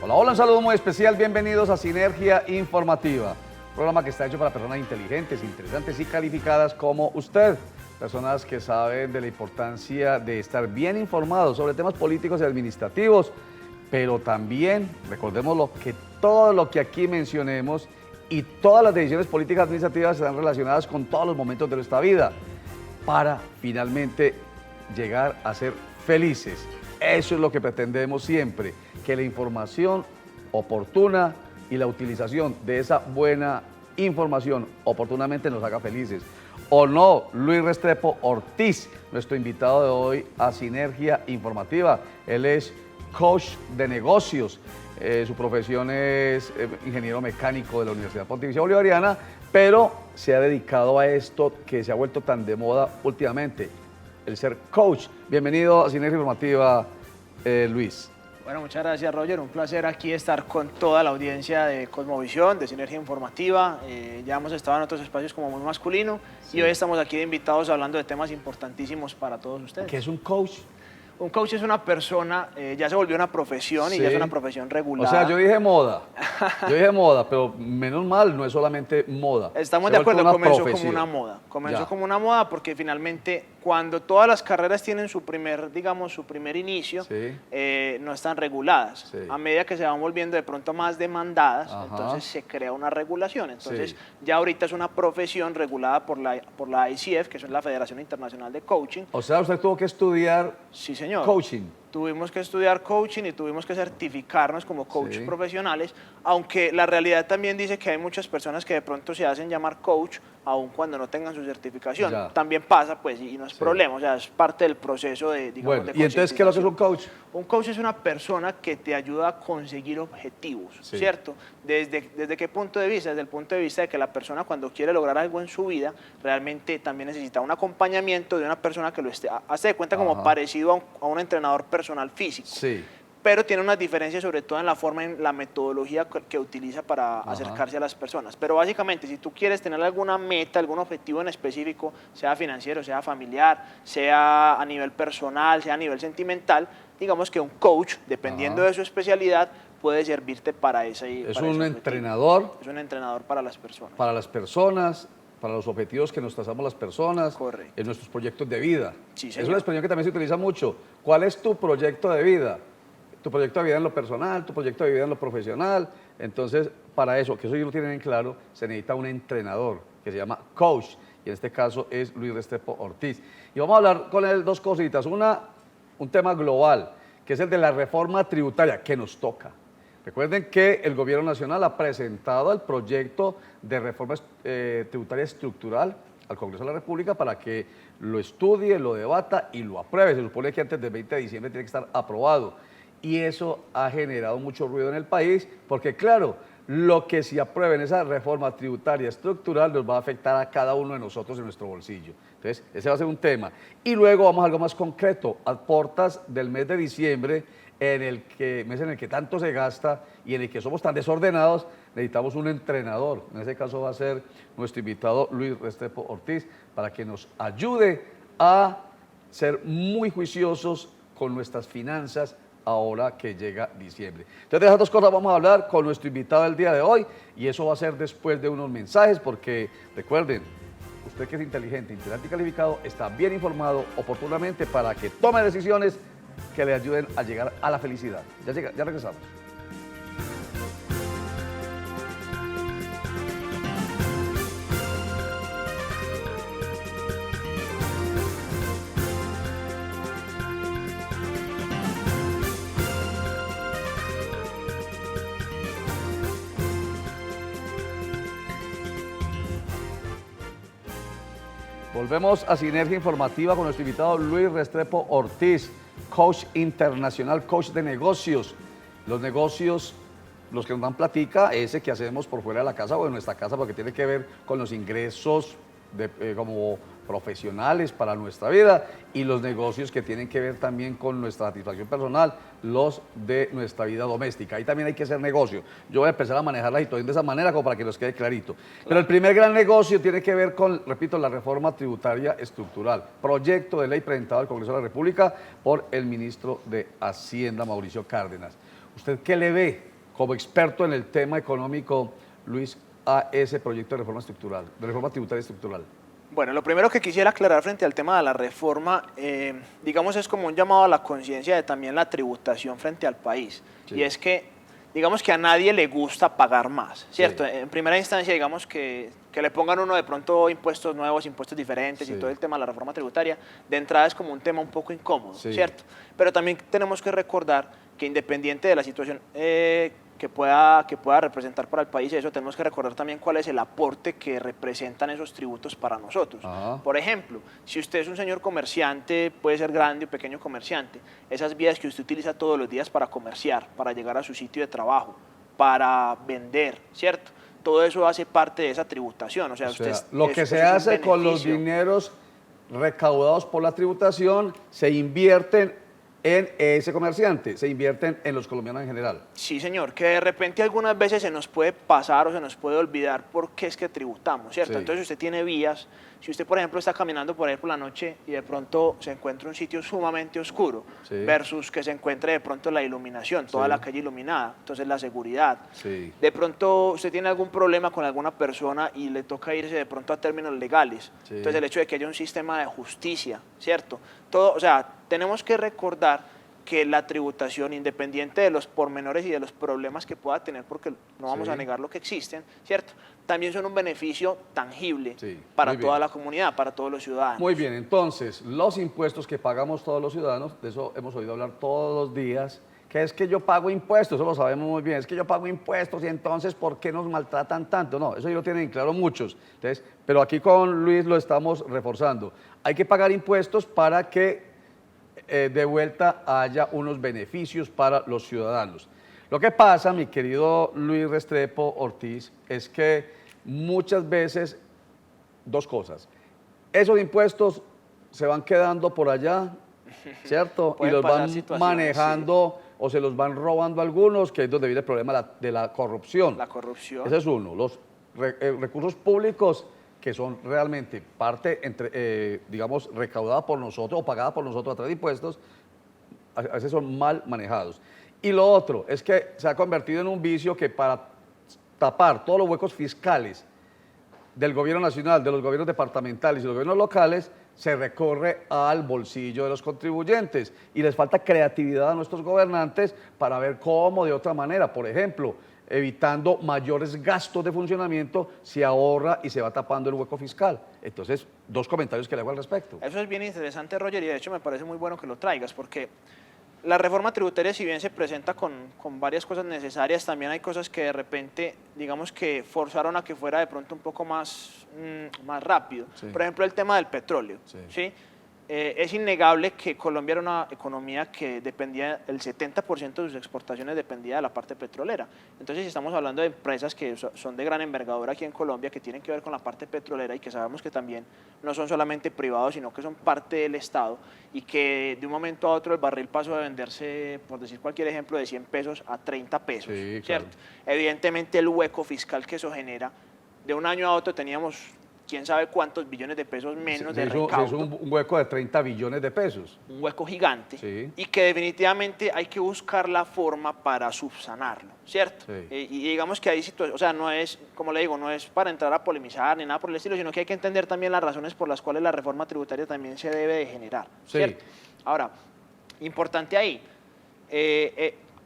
Hola, hola, un saludo muy especial, bienvenidos a Sinergia Informativa, un programa que está hecho para personas inteligentes, interesantes y calificadas como usted, personas que saben de la importancia de estar bien informados sobre temas políticos y administrativos, pero también, recordemos que todo lo que aquí mencionemos y todas las decisiones políticas administrativas están relacionadas con todos los momentos de nuestra vida, para finalmente llegar a ser felices. Eso es lo que pretendemos siempre, que la información oportuna y la utilización de esa buena información oportunamente nos haga felices. ¿O no? Luis Restrepo Ortiz, nuestro invitado de hoy a Sinergia Informativa. Él es coach de negocios. Su profesión es ingeniero mecánico de la Universidad Pontificia Bolivariana, pero se ha dedicado a esto que se ha vuelto tan de moda últimamente, el ser coach. Bienvenido a Sinergia Informativa, Luis. Bueno, muchas gracias, Roger. Un placer aquí estar con toda la audiencia de Cosmovisión, de Sinergia Informativa. Ya hemos estado en otros espacios como Muy Masculino, sí, y hoy estamos aquí de invitados hablando de temas importantísimos para todos ustedes. ¿Qué es un coach? Un coach es una persona, ya se volvió una profesión, sí, y ya es una profesión regulada. O sea, yo dije moda, pero menos mal, no es solamente moda. Estamos de acuerdo, comenzó como una moda. Comenzó como una moda porque finalmente cuando todas las carreras tienen su primer, digamos, su primer inicio, sí, no están reguladas. Sí. A medida que se van volviendo de pronto más demandadas, ajá, entonces se crea una regulación. Entonces, sí, ya ahorita es una profesión regulada por la ICF, que es la Federación Internacional de Coaching. O sea, usted tuvo que estudiar, sí, señor, coaching. Tuvimos que estudiar coaching y tuvimos que certificarnos como coaches, sí, profesionales, aunque la realidad también dice que hay muchas personas que de pronto se hacen llamar coach aun cuando no tengan su certificación. Ya. También pasa, pues, y no es, sí, problema, o sea, es parte del proceso de, digamos, bueno, de ¿y entonces qué es lo que es un coach? Un coach es una persona que te ayuda a conseguir objetivos, sí, ¿cierto? ¿Desde qué punto de vista? Desde el punto de vista de que la persona cuando quiere lograr algo en su vida, realmente también necesita un acompañamiento de una persona que lo esté, hace de cuenta como, ajá, parecido a un entrenador personal físico. Sí. Pero tiene unas diferencias sobre todo en la forma, en la metodología que utiliza para, ajá, acercarse a las personas. Pero básicamente, si tú quieres tener alguna meta, algún objetivo en específico, sea financiero, sea familiar, sea a nivel personal, sea a nivel sentimental, digamos que un coach, dependiendo, ajá, de su especialidad, puede servirte para ese. Es un entrenador. Es un entrenador para las personas. Para las personas, para los objetivos que nos trazamos las personas. Correcto. En nuestros proyectos de vida. Sí, señor. Es una expresión que también se utiliza mucho. ¿Cuál es tu proyecto de vida? Tu proyecto de vida en lo personal, tu proyecto de vida en lo profesional. Entonces, para eso, que eso ellos lo tienen en claro, se necesita un entrenador que se llama coach, y en este caso es Luis Restrepo Ortiz. Y vamos a hablar con él dos cositas. Un tema global, que es el de la reforma tributaria, que nos toca. Recuerden que el Gobierno Nacional ha presentado el proyecto de reforma tributaria estructural al Congreso de la República para que lo estudie, lo debata y lo apruebe. Se supone que antes del 20 de diciembre tiene que estar aprobado. Y eso ha generado mucho ruido en el país, porque claro, lo que se apruebe en esa reforma tributaria estructural nos va a afectar a cada uno de nosotros en nuestro bolsillo. Entonces, ese va a ser un tema. Y luego vamos a algo más concreto, a puertas del mes de diciembre, mes en el que tanto se gasta y en el que somos tan desordenados, necesitamos un entrenador. En ese caso va a ser nuestro invitado Luis Restrepo Ortiz, para que nos ayude a ser muy juiciosos con nuestras finanzas ahora que llega diciembre. Entonces, de esas dos cosas vamos a hablar con nuestro invitado del día de hoy, y eso va a ser después de unos mensajes, porque recuerden, usted que es inteligente, interesante y calificado, está bien informado oportunamente para que tome decisiones que le ayuden a llegar a la felicidad. Ya regresamos. Volvemos a Sinergia Informativa con nuestro invitado Luis Restrepo Ortiz, coach internacional, coach de negocios. Los negocios, los que nos dan platica, ese que hacemos por fuera de la casa o en nuestra casa, porque tiene que ver con los ingresos como profesionales para nuestra vida, y los negocios que tienen que ver también con nuestra satisfacción personal, los de nuestra vida doméstica. Ahí también hay que hacer negocio. Yo voy a empezar a manejar la situación de esa manera como para que nos quede clarito. Pero el primer gran negocio tiene que ver con, repito, la reforma tributaria estructural, proyecto de ley presentado al Congreso de la República por el ministro de Hacienda, Mauricio Cárdenas. ¿Usted qué le ve como experto en el tema económico, Luis, a ese proyecto de reforma estructural, de reforma tributaria estructural? Bueno, lo primero que quisiera aclarar frente al tema de la reforma, digamos, es como un llamado a la conciencia de también la tributación frente al país. Sí. Y es que, digamos que a nadie le gusta pagar más, ¿cierto? Sí. En primera instancia, digamos que le pongan uno de pronto impuestos nuevos, impuestos diferentes Sí. y todo el tema de la reforma tributaria, de entrada es como un tema un poco incómodo, Sí. ¿cierto? Pero también tenemos que recordar que independiente de la situación que pueda representar para el país eso, tenemos que recordar también cuál es el aporte que representan esos tributos para nosotros. Ajá. Por ejemplo, si usted es un señor comerciante, puede ser grande o pequeño comerciante, esas vías que usted utiliza todos los días para comerciar, para llegar a su sitio de trabajo, para vender, ¿cierto? Todo eso hace parte de esa tributación. O sea, Lo que se hace con los dineros recaudados por la tributación se invierten en ese comerciante, se invierten en los colombianos en general. Sí, señor, que de repente algunas veces se nos puede pasar o se nos puede olvidar por qué es que tributamos, ¿cierto? Sí. Entonces usted tiene vías, si usted por ejemplo está caminando por ahí por la noche y de pronto se encuentra un sitio sumamente oscuro, Sí. versus que se encuentre de pronto la iluminación, toda Sí. la calle iluminada, entonces la seguridad. Sí. De pronto usted tiene algún problema con alguna persona y le toca irse de pronto a términos legales. Sí. Entonces el hecho de que haya un sistema de justicia, ¿cierto? Todo, o sea, tenemos que recordar que la tributación, independiente de los pormenores y de los problemas que pueda tener, porque no vamos Sí. a negar lo que existen, ¿cierto? También son un beneficio tangible Sí, para muy toda bien. la comunidad, para todos los ciudadanos. Muy bien, entonces, los impuestos que pagamos todos los ciudadanos, de eso hemos oído hablar todos los días, que es que yo pago impuestos, eso lo sabemos muy bien, es que yo pago impuestos y entonces, ¿por qué nos maltratan tanto? No, eso ya lo tienen claro muchos. Entonces, pero aquí con Luis lo estamos reforzando. Hay que pagar impuestos para que de vuelta haya unos beneficios para los ciudadanos. Lo que pasa, mi querido Luis Restrepo Ortiz, es que muchas veces, dos cosas, esos impuestos se van quedando por allá, ¿cierto? Y Pueden los pasar van situaciones, manejando o se los van robando algunos, que es donde viene el problema de la corrupción. La corrupción. Ese es uno. Los recursos públicos que son realmente parte, digamos, recaudada por nosotros o pagada por nosotros a través de impuestos, a veces son mal manejados. Y lo otro es que se ha convertido en un vicio que para tapar todos los huecos fiscales del gobierno nacional, de los gobiernos departamentales y los gobiernos locales, se recorre al bolsillo de los contribuyentes y les falta creatividad a nuestros gobernantes para ver cómo de otra manera, por ejemplo, evitando mayores gastos de funcionamiento, se ahorra y se va tapando el hueco fiscal. Entonces, dos comentarios que le hago al respecto. Eso es bien interesante, Roger, y de hecho me parece muy bueno que lo traigas, porque la reforma tributaria, si bien se presenta con varias cosas necesarias, también hay cosas que de repente, digamos que forzaron a que fuera de pronto un poco más rápido. Sí. Por ejemplo, el tema del petróleo, Sí. ¿sí? Es innegable que Colombia era una economía que dependía, el 70% de sus exportaciones dependía de la parte petrolera. Entonces, si estamos hablando de empresas que son de gran envergadura aquí en Colombia, que tienen que ver con la parte petrolera y que sabemos que también no son solamente privados, sino que son parte del Estado y que de un momento a otro el barril pasó de venderse, por decir cualquier ejemplo, de 100 pesos a 30 pesos, Sí, ¿cierto? claro. Evidentemente el hueco fiscal que eso genera, de un año a otro teníamos quién sabe cuántos billones de pesos menos de recaudo. Es un hueco de 30 billones de pesos. Un hueco gigante, Sí. y que definitivamente hay que buscar la forma para subsanarlo, ¿cierto? Sí. Y digamos que hay situaciones, o sea, no es, como le digo, no es para entrar a polemizar ni nada por el estilo, sino que hay que entender también las razones por las cuales la reforma tributaria también se debe de generar, Sí. ¿cierto? Ahora, importante ahí,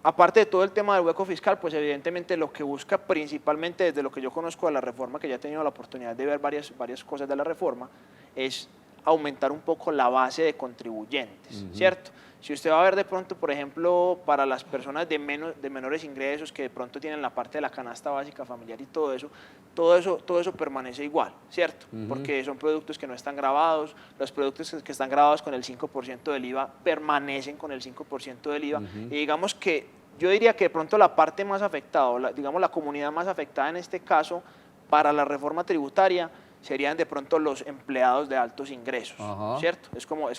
aparte de todo el tema del hueco fiscal, pues evidentemente lo que busca principalmente desde lo que yo conozco de la reforma, que ya he tenido la oportunidad de ver varias cosas de la reforma, es aumentar un poco la base de contribuyentes, ¿cierto? Si usted va a ver de pronto, por ejemplo, para las personas de menores ingresos que de pronto tienen la parte de la canasta básica familiar y todo eso permanece igual, ¿cierto? Porque son productos que no están grabados, los productos que están grabados con el 5% del IVA permanecen con el 5% del IVA, y digamos que yo diría que de pronto la parte más afectada, o digamos la comunidad más afectada en este caso para la reforma tributaria serían de pronto los empleados de altos ingresos, Ajá. ¿cierto? Es como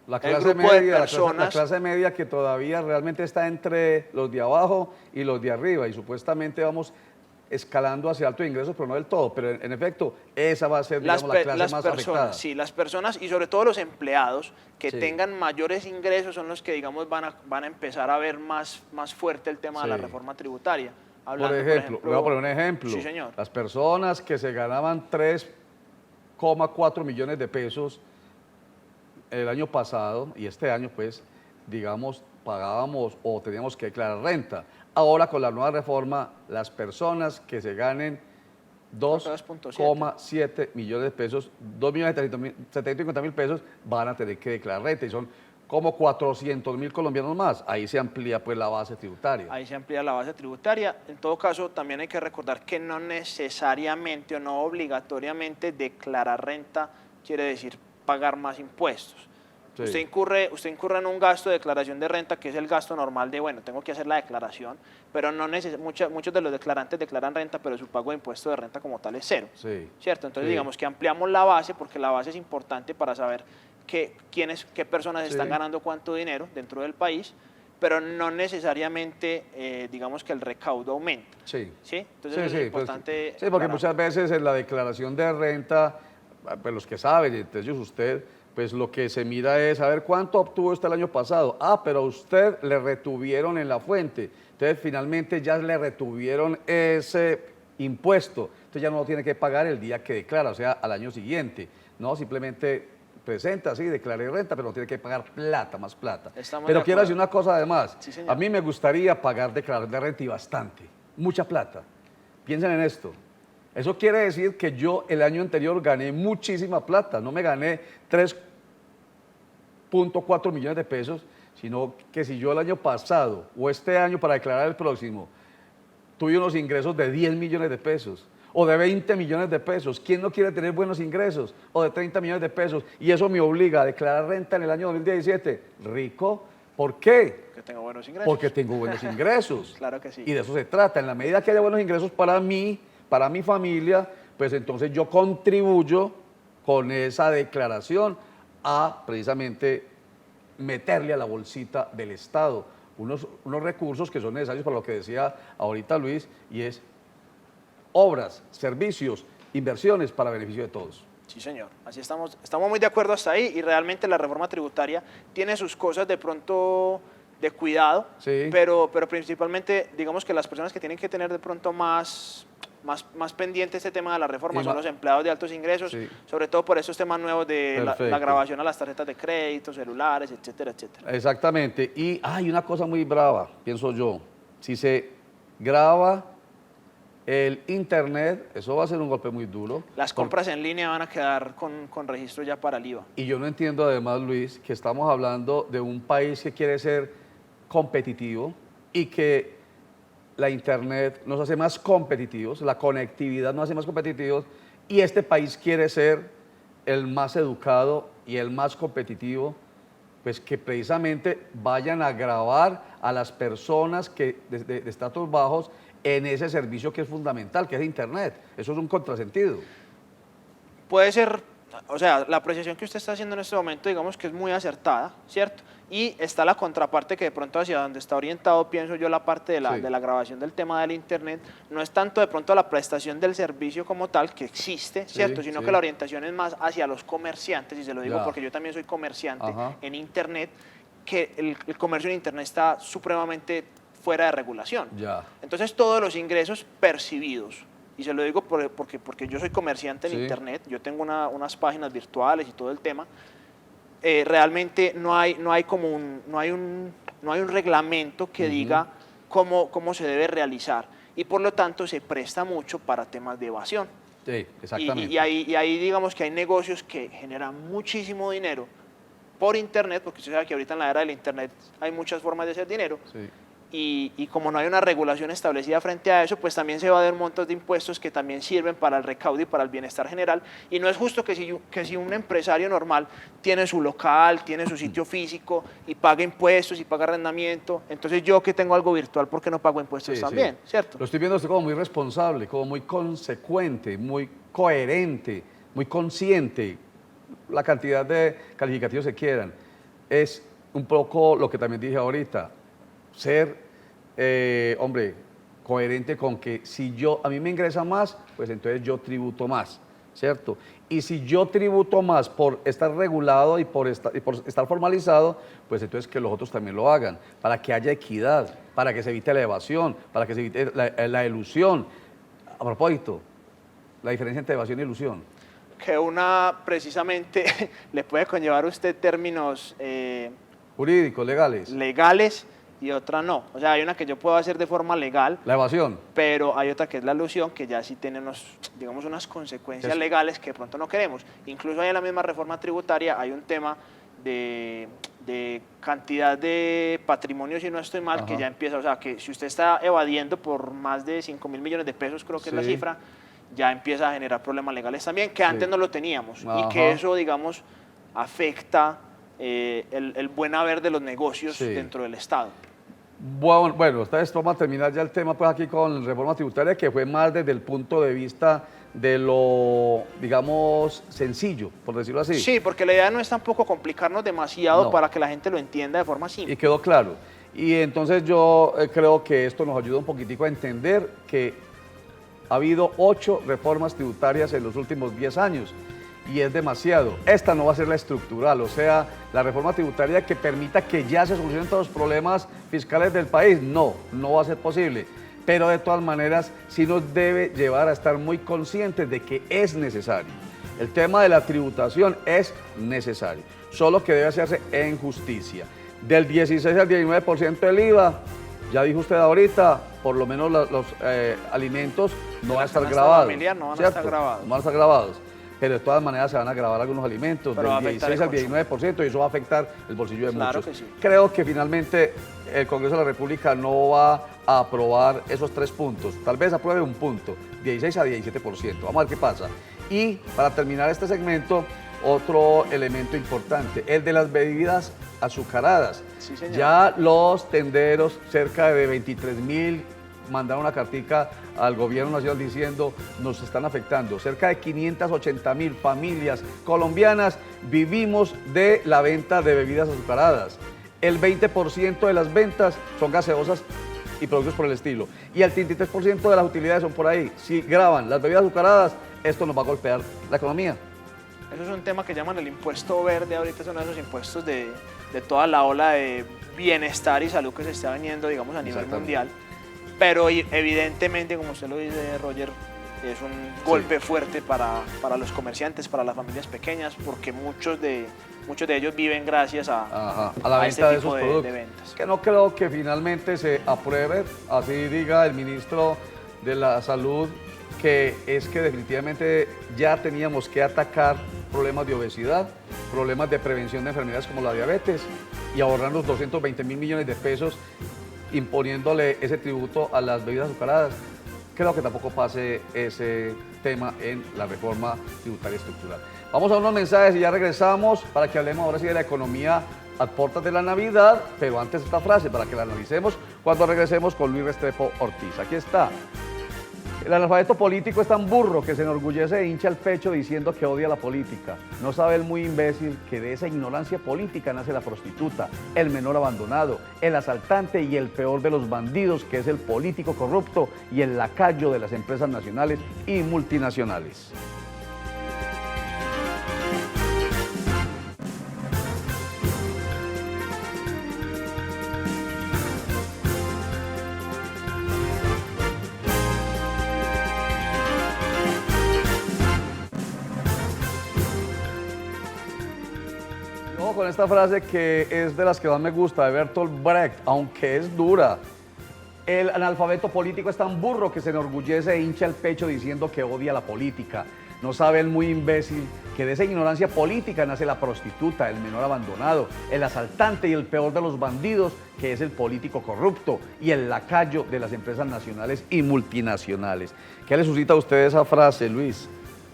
La el clase grupo de media, personas. la clase media que todavía realmente está entre los de abajo y los de arriba y supuestamente vamos escalando hacia altos ingresos, pero no del todo. Pero en efecto, esa va a ser, digamos, la clase más afectada. Sí, las personas y sobre todo los empleados que Sí. tengan mayores ingresos son los que, digamos, van a empezar a ver más fuerte el tema de la Sí. reforma tributaria. Por Hablando, ejemplo, le voy a poner un ejemplo. Sí, señor. Las personas que se ganaban 3,4 millones de pesos el año pasado y este año, pues, digamos, pagábamos o teníamos que declarar renta. Ahora, con la nueva reforma, las personas que se ganen 2,7 millones de pesos, 2.750.000 pesos, van a tener que declarar renta y son como 400.000 colombianos más. Ahí se amplía pues la base tributaria. Ahí se amplía la base tributaria. En todo caso, también hay que recordar que no necesariamente o no obligatoriamente declarar renta quiere decir pagar más impuestos. Sí. Usted incurre en un gasto de declaración de renta, que es el gasto normal de, bueno, tengo que hacer la declaración, pero no muchos de los declarantes declaran renta, pero su pago de impuesto de renta como tal es cero. Sí. ¿Cierto? Entonces, Sí. digamos que ampliamos la base, porque la base es importante para saber qué personas están Sí. ganando cuánto dinero dentro del país, pero no necesariamente, digamos que el recaudo aumenta. Sí. ¿Sí? Entonces, Sí, eso sí, es importante. pues, sí, porque aclarar. muchas veces en la declaración de renta, pues los que saben, y entre ellos usted, pues lo que se mira es a ver cuánto obtuvo usted el año pasado. Ah, pero a usted le retuvieron en la fuente. Entonces, finalmente ya le retuvieron ese impuesto. Entonces ya no lo tiene que pagar el día que declara, o sea, al año siguiente. No, simplemente presenta, sí, declaré renta, pero no tiene que pagar plata, más plata. Estamos Pero de quiero decir acuerdo. una cosa además. Sí, señor. A mí me gustaría pagar declaración de renta y bastante, mucha plata. Piensen en esto. Eso quiere decir que yo el año anterior gané muchísima plata, no me gané 3,4 millones de pesos, sino que si yo el año pasado o este año para declarar el próximo tuve unos ingresos de 10 millones de pesos o de 20 millones de pesos, ¿quién no quiere tener buenos ingresos? O de 30 millones de pesos y eso me obliga a declarar renta en el año 2017. Rico, ¿por qué? Que tengo buenos ingresos. Porque tengo buenos ingresos. Claro que sí. Y de eso se trata. En la medida que haya buenos ingresos para mí, para mi familia, pues entonces yo contribuyo con esa declaración a precisamente meterle a la bolsita del Estado unos recursos que son necesarios para lo que decía ahorita Luis, y es obras, servicios, inversiones para beneficio de todos. Sí, señor. Así estamos muy de acuerdo hasta ahí y realmente la reforma tributaria tiene sus cosas de pronto de cuidado, Sí. pero principalmente digamos que las personas que tienen que tener de pronto más pendiente este tema de la reforma Y son los empleados de altos ingresos, Sí. sobre todo por esos temas nuevos de la Perfecto. grabación a las tarjetas de crédito, celulares, etcétera, etcétera. Exactamente. Y hay una cosa muy brava, pienso yo. Si se graba el Internet, eso va a ser un golpe muy duro. Las compras en línea van a quedar con registro ya para el IVA. Y yo no entiendo además, Luis, que estamos hablando de un país que quiere ser competitivo y que la Internet nos hace más competitivos, la conectividad nos hace más competitivos y este país quiere ser el más educado y el más competitivo, pues que precisamente vayan a grabar a las personas que de estatus bajos en ese servicio que es fundamental, que es Internet. Eso es un contrasentido. Puede ser, o sea, la apreciación que usted está haciendo en este momento, digamos que es muy acertada, ¿cierto? Y está la contraparte que de pronto hacia donde está orientado, pienso yo, la parte de Sí. de la grabación del tema del Internet, no es tanto de pronto la prestación del servicio como tal, que existe, ¿cierto? Sino sí. que la orientación es más hacia los comerciantes, y se lo digo Ya. porque yo también soy comerciante Ajá. en Internet, que el comercio en Internet está supremamente fuera de regulación. Ya. Entonces todos los ingresos percibidos, y se lo digo porque yo soy comerciante en Sí. Internet, yo tengo unas páginas virtuales y todo el tema, realmente no hay un reglamento que diga cómo se debe realizar y por lo tanto se presta mucho para temas de evasión. Sí, exactamente. Y ahí digamos que hay negocios que generan muchísimo dinero por Internet, porque usted sabe que ahorita en la era del Internet hay muchas formas de hacer dinero. Sí. Y como no hay una regulación establecida frente a eso, pues también se va a dar montos de impuestos que también sirven para el recaudo y para el bienestar general. Y no es justo que si un empresario normal tiene su local, tiene su sitio físico y paga impuestos y paga arrendamiento, entonces yo que tengo algo virtual, ¿por qué no pago impuestos Sí, también? sí. ¿Cierto? Lo estoy viendo usted como muy responsable, como muy consecuente, muy coherente, muy consciente, la cantidad de calificativos que quieran. Es un poco lo que también dije ahorita, ser, hombre, coherente con que si a mí me ingresa más, pues entonces yo tributo más, ¿cierto? Y si yo tributo más por estar regulado y por estar formalizado, pues entonces que los otros también lo hagan, para que haya equidad, para que se evite la evasión, para que se evite la elusión. A propósito, la diferencia entre evasión y ilusión. Que una precisamente le puede conllevar a usted términos Jurídicos, legales. legales y otra no. O sea, hay una que yo puedo hacer de forma legal, La evasión. pero hay otra que es la elusión, que ya sí tiene digamos, unas consecuencias legales que de pronto no queremos. Incluso ahí en la misma reforma tributaria hay un tema de cantidad de patrimonio, si no estoy mal, Ajá. que ya empieza, o sea, que si usted está evadiendo por más de 5.000 millones de pesos, creo que es la Sí. cifra, ya empieza a generar problemas legales también, que antes no lo teníamos, y Ajá. que eso, digamos, afecta el buen haber de los negocios Sí. dentro del Estado. Bueno, entonces vamos a terminar ya el tema pues aquí con la reforma tributaria, que fue más desde el punto de vista de lo, digamos, sencillo, por decirlo así. Sí, porque la idea no es tampoco complicarnos demasiado No. para que la gente lo entienda de forma simple. Y quedó claro. Y entonces yo creo que esto nos ayuda un poquitico a entender que ha habido 8 reformas tributarias en los últimos 10 años y es demasiado. Esta no va a ser la estructural, o sea, la reforma tributaria que permita que ya se solucionen todos los problemas fiscales del país. No va a ser posible. Pero de todas maneras sí nos debe llevar a estar muy conscientes de que es necesario. El tema de la tributación es necesario, solo que debe hacerse en justicia. Del 16 al 19% del IVA, ya dijo usted ahorita, por lo menos los alimentos no van a estar canasta grabados. familiar no van a ¿cierto? estar grabados. No van a estar grabados. Pero de todas maneras se van a grabar algunos alimentos, Pero va a del afectar 16 el al 19%, y eso va a afectar el bolsillo de Claro muchos. que sí. Creo que finalmente el Congreso de la República no va a aprobar esos 3 puntos. Tal vez apruebe un punto, 16 a 17%. Vamos a ver qué pasa. Y para terminar este segmento, otro elemento importante, el de las bebidas azucaradas. Sí, señor. Ya los tenderos, cerca de 23.000, mandaron una cartica al gobierno nacional diciendo nos están afectando. Cerca de 580.000 familias colombianas vivimos de la venta de bebidas azucaradas. El 20% de las ventas son gaseosas y productos por el estilo. Y el 33% de las utilidades son por ahí. Si graban las bebidas azucaradas, esto nos va a golpear la economía. Eso es un tema que llaman el impuesto verde, ahorita son esos impuestos de toda la ola de bienestar y salud que se está viniendo, digamos, a nivel Exactamente. mundial. Pero evidentemente, como usted lo dice, Roger, es un golpe fuerte para los comerciantes, para las familias pequeñas, porque muchos de ellos viven gracias A la a venta este de tipo esos de productos. ventas. Que no creo que finalmente se apruebe, así diga el ministro de la Salud, que es que definitivamente ya teníamos que atacar problemas de obesidad, problemas de prevención de enfermedades como la diabetes y ahorrarnos 220.000 millones de pesos imponiéndole ese tributo a las bebidas azucaradas. Creo que tampoco pase ese tema en la reforma tributaria estructural. Vamos a unos mensajes y ya regresamos para que hablemos ahora sí de la economía a puertas de la Navidad, pero antes esta frase para que la analicemos cuando regresemos con Luis Restrepo Ortiz. Aquí está. El analfabeto político es tan burro que se enorgullece e hincha el pecho diciendo que odia la política. No sabe el muy imbécil que de esa ignorancia política nace la prostituta, el menor abandonado, el asaltante y el peor de los bandidos, que es el político corrupto y el lacayo de las empresas nacionales y multinacionales. Ojo con esta frase que es de las que más me gusta, de Bertolt Brecht, aunque es dura. El analfabeto político es tan burro que se enorgullece e hincha el pecho diciendo que odia la política. No sabe el muy imbécil que de esa ignorancia política nace la prostituta, el menor abandonado, el asaltante y el peor de los bandidos, que es el político corrupto y el lacayo de las empresas nacionales y multinacionales. ¿Qué le suscita a usted esa frase, Luis?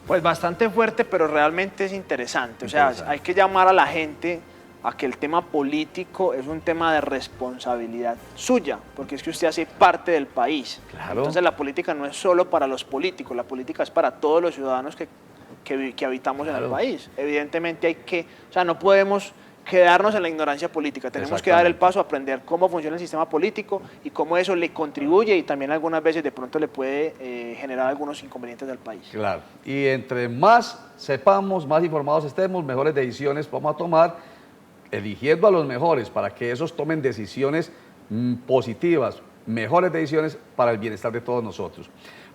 Pues bastante fuerte, pero realmente es interesante. O sea, hay que llamar a la gente a que el tema político es un tema de responsabilidad suya, porque es que usted hace parte del país. Claro. Entonces la política no es solo para los políticos, la política es para todos los ciudadanos que habitamos en el país. Evidentemente o sea, no podemos quedarnos en la ignorancia política, tenemos que dar el paso a aprender cómo funciona el sistema político y cómo eso le contribuye y también algunas veces de pronto le puede generar algunos inconvenientes al país. Claro, y entre más sepamos, más informados estemos, mejores decisiones vamos a tomar, eligiendo a los mejores para que esos tomen decisiones positivas, mejores decisiones para el bienestar de todos nosotros.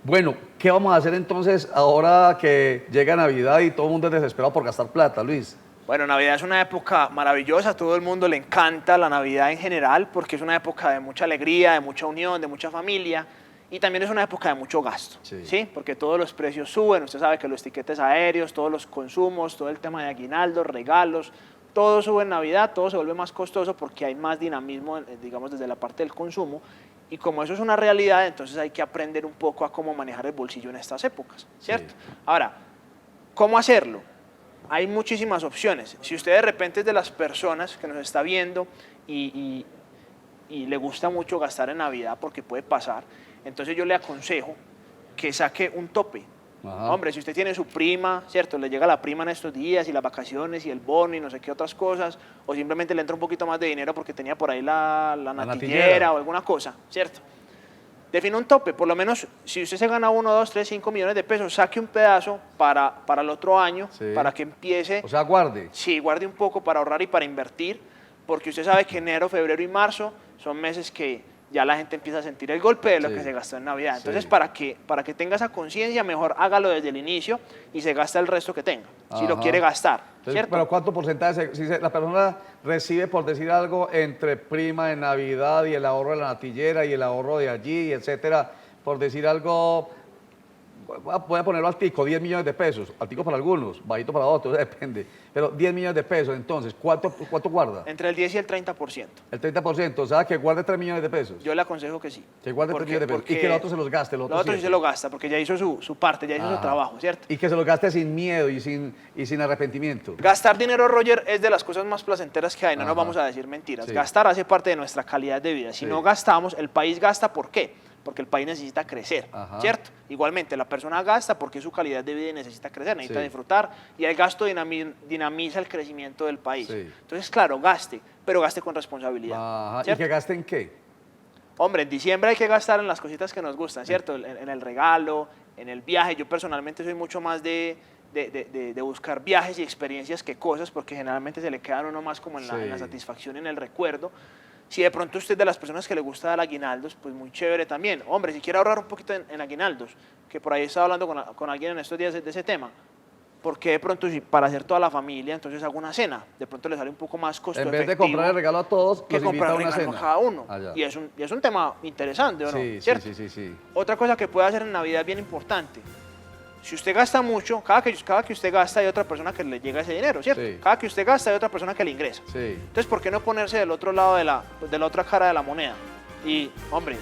Bueno, ¿qué vamos a hacer entonces ahora que llega Navidad y todo el mundo es desesperado por gastar plata, Luis? Bueno, Navidad es una época maravillosa, a todo el mundo le encanta la Navidad en general porque es una época de mucha alegría, de mucha unión, de mucha familia y también es una época de mucho gasto, ¿sí? Porque todos los precios suben, usted sabe que los tiquetes aéreos, todos los consumos, todo el tema de aguinaldos, regalos, todo sube en Navidad, todo se vuelve más costoso porque hay más dinamismo, digamos, desde la parte del consumo y como eso es una realidad, entonces hay que aprender un poco a cómo manejar el bolsillo en estas épocas, ¿cierto? Sí. Ahora, ¿cómo hacerlo? Hay muchísimas opciones. Si usted de repente es de las personas que nos está viendo y le gusta mucho gastar en Navidad, porque puede pasar, entonces yo le aconsejo que saque un tope. Ajá. Hombre, si usted tiene su prima, ¿cierto? Le llega la prima en estos días y las vacaciones y el bono y no sé qué otras cosas, o simplemente le entra un poquito más de dinero porque tenía por ahí la natillera o alguna cosa, ¿cierto? Define un tope, por lo menos si usted se gana 1, 2, 3, 5 millones de pesos, saque un pedazo para el otro año, para que empiece. O sea, guarde. Sí, guarde un poco para ahorrar y para invertir, porque usted sabe que enero, febrero y marzo son meses que ya la gente empieza a sentir el golpe de lo que se gastó en Navidad. Entonces, para que tenga esa conciencia, mejor hágalo desde el inicio y se gasta el resto que tenga, si lo quiere gastar. Entonces, ¿cierto? Pero ¿cuánto porcentaje? Si la persona recibe, por decir algo, entre prima de Navidad y el ahorro de la natillera y el ahorro de allí, etcétera, por decir algo, voy a ponerlo altico, 10 millones de pesos, altico para algunos, bajito para otros, depende, pero 10 millones de pesos, entonces, ¿cuánto guarda? Entre el 10 y el 30%. El 30%, o sea, que guarde 3 millones de pesos. Yo le aconsejo que sí. Que guarde 3 millones de pesos y que el otro se los gaste. El otro sí se lo gasta, porque ya hizo su parte, ya hizo su trabajo, ¿cierto? Y que se los gaste sin miedo y sin arrepentimiento. Gastar dinero, Roger, es de las cosas más placenteras que hay, no nos vamos a decir mentiras. Sí. Gastar hace parte de nuestra calidad de vida. Si no gastamos, el país gasta, ¿por qué? Porque el país necesita crecer, ¿cierto? Igualmente, la persona gasta porque su calidad de vida necesita crecer, necesita disfrutar, y el gasto dinamiza el crecimiento del país. Sí. Entonces, claro, gaste, pero gaste con responsabilidad. ¿Y que gaste en qué? Hombre, en diciembre hay que gastar en las cositas que nos gustan, ¿cierto? En el regalo, en el viaje. Yo personalmente soy mucho más de buscar viajes y experiencias que cosas, porque generalmente se le quedan uno más como en la satisfacción, en el recuerdo. Si de pronto usted es de las personas que le gusta dar aguinaldos, pues muy chévere también. Hombre, si quiere ahorrar un poquito en aguinaldos, que por ahí estaba hablando con alguien en estos días de ese tema, porque de pronto si para hacer toda la familia, entonces hago una cena, de pronto le sale un poco más costo efectivo. En vez de comprar el regalo a todos, que comprar el regalo a cada uno. Y es un tema interesante, ¿o no? ¿Cierto? Sí. Otra cosa que puede hacer en Navidad bien importante. Si usted gasta mucho, cada que usted gasta hay otra persona que le llega ese dinero, ¿cierto? Sí. Cada que usted gasta hay otra persona que le ingresa. Sí. Entonces, ¿por qué no ponerse del otro lado de la otra cara de la moneda? Y, hombre,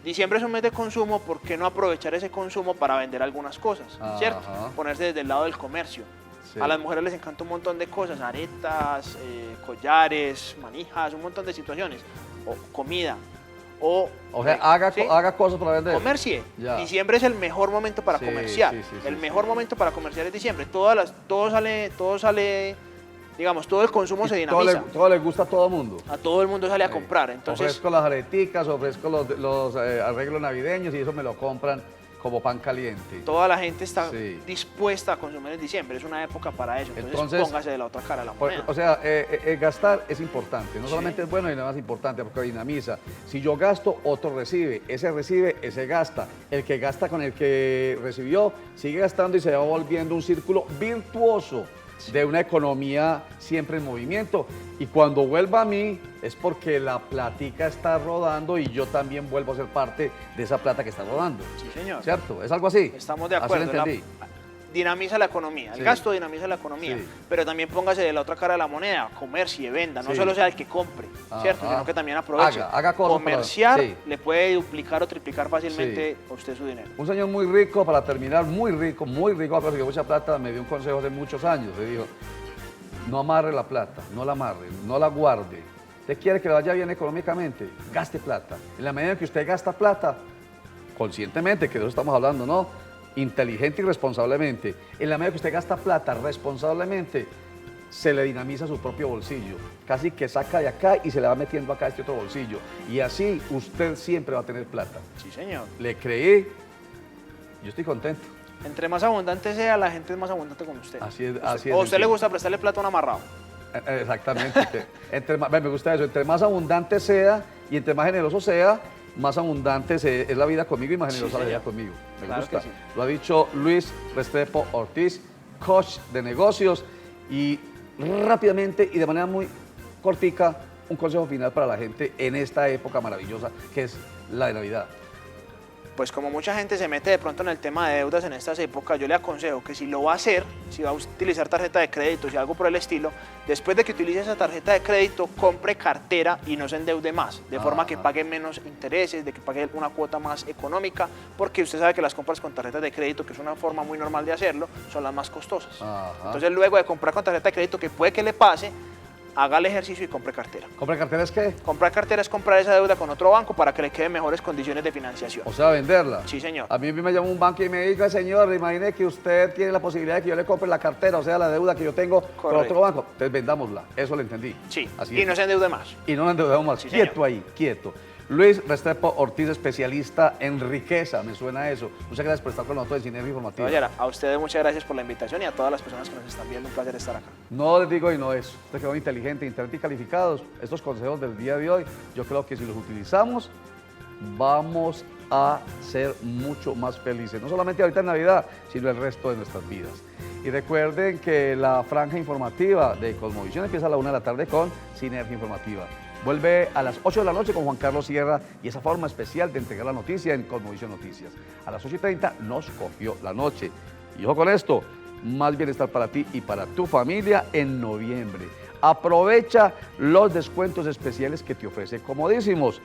diciembre es un mes de consumo, ¿por qué no aprovechar ese consumo para vender algunas cosas, ¿cierto? Ponerse desde el lado del comercio. Sí. A las mujeres les encanta un montón de cosas, aretas, collares, manijas, un montón de situaciones, o comida. O sea, haga cosas para vender. Comercie. Diciembre es el mejor momento para comerciar. El mejor momento para comerciar es diciembre. Todo sale, digamos, todo el consumo se dinamiza. Todo le gusta a todo el mundo. A todo el mundo sale a comprar. Entonces, ofrezco las areticas, ofrezco los arreglos navideños y eso me lo compran como pan caliente. Toda la gente está dispuesta a consumir en diciembre, es una época para eso, entonces póngase de la otra cara de la moneda. O sea, gastar es importante, no solamente es bueno, sino más importante porque dinamiza. Si yo gasto, otro recibe, ese gasta. El que gasta con el que recibió, sigue gastando y se va volviendo un círculo virtuoso de una economía siempre en movimiento. Y cuando vuelva a mí es porque la platica está rodando y yo también vuelvo a ser parte de esa plata que está rodando. Sí, señor. ¿Cierto? ¿Es algo así? Estamos de acuerdo. Así lo entendí. Dinamiza la economía, el gasto dinamiza la economía, pero también póngase de la otra cara de la moneda, comercie, venda, no solo sea el que compre, ¿cierto? Sino que también aproveche. Haga cosas. Comerciar le puede duplicar o triplicar fácilmente a usted su dinero. Un señor muy rico, para terminar, muy rico, ha conseguido mucha plata, me dio un consejo hace muchos años, le dijo, no amarre la plata, no la amarre, no la guarde. ¿Usted quiere que le vaya bien económicamente? Gaste plata. En la medida en que usted gasta plata, conscientemente, que de eso estamos hablando, ¿no? Inteligente y responsablemente. En la medida que usted gasta plata responsablemente, se le dinamiza su propio bolsillo. Casi que saca de acá y se le va metiendo acá este otro bolsillo. Y así usted siempre va a tener plata. Sí, señor. Le creí, yo estoy contento. Entre más abundante sea, la gente es más abundante con usted. Así es, así es. ¿O a usted le gusta prestarle plata a un amarrado? Exactamente. Me gusta eso. Entre más abundante sea y entre más generoso sea, más abundante es la vida conmigo y más generosa la vida conmigo. Me Claro gusta. que sí. Lo ha dicho Luis Restrepo Ortiz, coach de negocios. Y rápidamente y de manera muy cortica, un consejo final para la gente en esta época maravillosa que es la de Navidad. Pues como mucha gente se mete de pronto en el tema de deudas en estas épocas, yo le aconsejo que si lo va a hacer, si va a utilizar tarjeta de crédito, si algo por el estilo, después de que utilice esa tarjeta de crédito, compre cartera y no se endeude más, de forma que pague menos intereses, de que pague una cuota más económica, porque usted sabe que las compras con tarjeta de crédito, que es una forma muy normal de hacerlo, son las más costosas. Entonces luego de comprar con tarjeta de crédito, que puede que le pase, haga el ejercicio y compre cartera. ¿Comprar cartera es qué? Comprar cartera es comprar esa deuda con otro banco para que le queden mejores condiciones de financiación. O sea, venderla. Sí, señor. A mí me llamó un banco y me dijo, señor, imagine que usted tiene la posibilidad de que yo le compre la cartera, o sea, la deuda que yo tengo con otro banco. Entonces vendámosla. Eso lo entendí. Sí, así y es. no se endeude más. Y no nos endeudamos más. Sí, Quieto señor. ahí, quieto. Luis Restrepo Ortiz, especialista en riqueza, me suena eso. Muchas gracias por estar con nosotros en Sinergia Informativa. Caballera, a ustedes muchas gracias por la invitación y a todas las personas que nos están viendo, un placer estar acá. No les digo y no es. Ustedes que son inteligentes, internet y calificados, estos consejos del día de hoy, yo creo que si los utilizamos, vamos a ser mucho más felices. No solamente ahorita en Navidad, sino el resto de nuestras vidas. Y recuerden que la franja informativa de Cosmovisión empieza a la 1 de la tarde con Sinergia Informativa. Vuelve a las 8 de la noche con Juan Carlos Sierra y esa forma especial de entregar la noticia en Cosmovisión Noticias. A las 8:30 nos cogió la noche. Y ojo con esto, más bienestar para ti y para tu familia en noviembre. Aprovecha los descuentos especiales que te ofrece Comodísimos.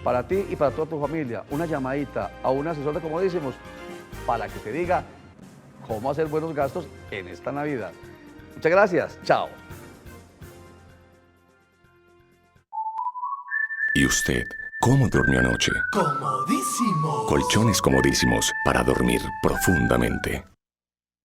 Para ti y para toda tu familia, una llamadita a un asesor de Comodísimos para que te diga cómo hacer buenos gastos en esta Navidad. Muchas gracias. Chao. ¿Y usted cómo durmió anoche? Comodísimo. Colchones comodísimos para dormir profundamente.